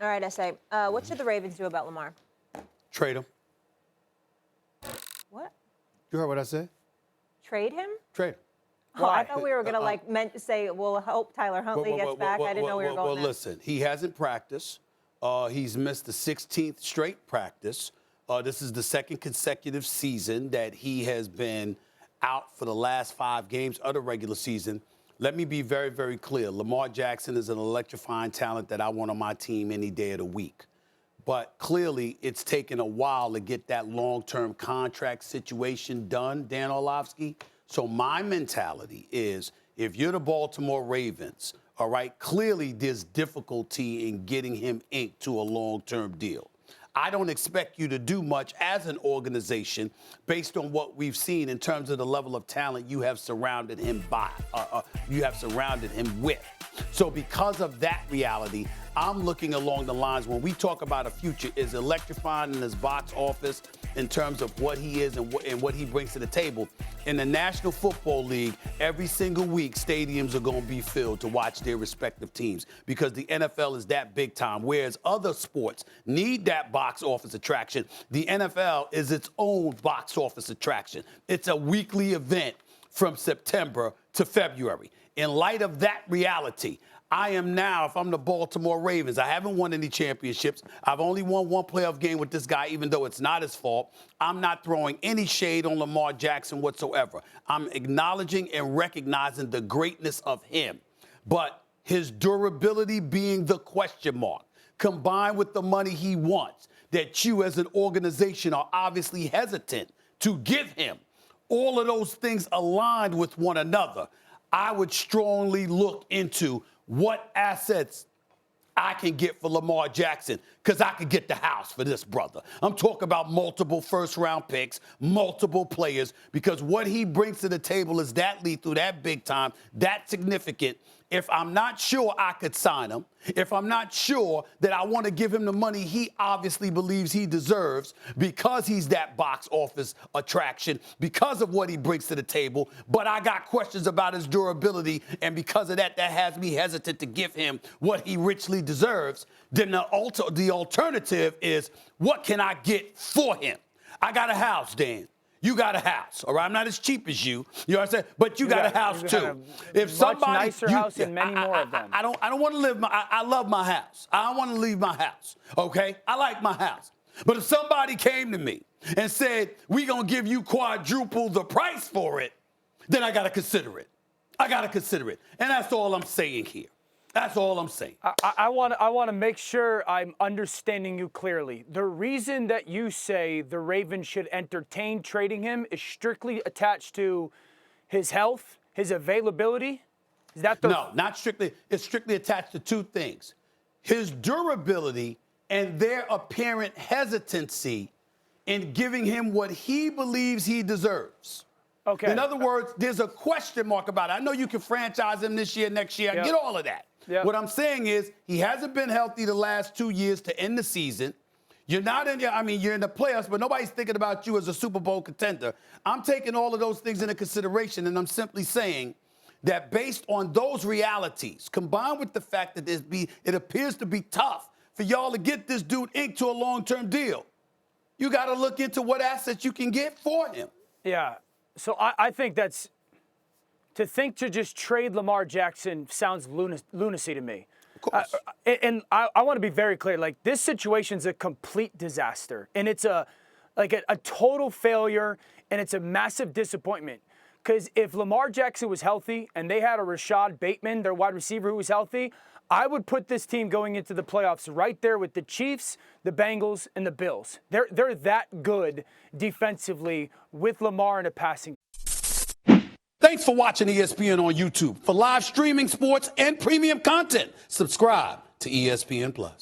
All right, S.A. What should the Ravens do about Lamar? Trade him. What? You heard what I said? Trade him? Trade him. Oh, I thought we were going to, meant to say, well, hope Tyler Huntley gets back. I didn't know we were going there. Well, listen, he hasn't practiced. He's missed the 16th straight practice. This is the second consecutive season that he has been out for the last 5 games of the regular season. Let me be very, very clear. Lamar Jackson is an electrifying talent that I want on my team any day of the week. But clearly, it's taken a while to get that long-term contract situation done, Dan Orlovsky. So my mentality is, if you're the Baltimore Ravens, all right, clearly there's difficulty in getting him inked to a long-term deal. I don't expect you to do much as an organization based on what we've seen in terms of the level of talent you have surrounded him with. So because of that reality, I'm looking along the lines when we talk about a future is electrifying in his box office in terms of what he is and what he brings to the table. In the National Football League, every single week, stadiums are going to be filled to watch their respective teams because the NFL is that big time. Whereas other sports need that box office attraction, the NFL is its own box office attraction. It's a weekly event from September to February. In light of that reality, I am now, if I'm the Baltimore Ravens, I haven't won any championships. I've only won 1 playoff game with this guy, even though it's not his fault. I'm not throwing any shade on Lamar Jackson whatsoever. I'm acknowledging and recognizing the greatness of him. But his durability being the question mark, combined with the money he wants, that you as an organization are obviously hesitant to give him, all of those things aligned with one another, I would strongly look into what assets I can get for Lamar Jackson, because I could get the house for this brother. I'm talking about multiple first-round picks, multiple players, because what he brings to the table is that lethal, that big time, that significant. If I'm not sure I could sign him, if I'm not sure that I want to give him the money he obviously believes he deserves because he's that box office attraction, because of what he brings to the table, but I got questions about his durability, and because of that, that has me hesitant to give him what he richly deserves, then the alternative is, what can I get for him? I got a house, Dan. You got a house, all right? I'm not as cheap as you. You know what I'm saying? But you got a house too. If somebody, much nicer house and many more of them. I don't want to live I love my house. I don't want to leave my house. Okay? I like my house. But if somebody came to me and said, "We gonna give you quadruple the price for it," then I gotta consider it. I gotta consider it, and that's all I'm saying here. That's all I'm saying. I want to make sure I'm understanding you clearly. The reason that you say the Ravens should entertain trading him is strictly attached to his health, his availability? Is that the... No, not strictly. It's strictly attached to 2 things. His durability and their apparent hesitancy in giving him what he believes he deserves. Okay. In other words, there's a question mark about it. I know you can franchise him this year, next year. I get all of that. Yep. What I'm saying is he hasn't been healthy the last 2 years to end the season. You're not in there. I mean, you're in the playoffs, but nobody's thinking about you as a Super Bowl contender. I'm taking all of those things into consideration, and I'm simply saying that based on those realities, combined with the fact that it appears to be tough for y'all to get this dude inked to a long-term deal, you got to look into what assets you can get for him. Yeah. So I think that's... To think to just trade Lamar Jackson sounds lunacy to me. Of course. And I want to be very clear. Like, this situation's a complete disaster. And it's a total failure, and it's a massive disappointment. Because if Lamar Jackson was healthy and they had a Rashad Bateman, their wide receiver, who was healthy, I would put this team going into the playoffs right there with the Chiefs, the Bengals, and the Bills. They're that good defensively with Lamar in a passing. Thanks for watching ESPN on YouTube. For live streaming, sports, and premium content, subscribe to ESPN+.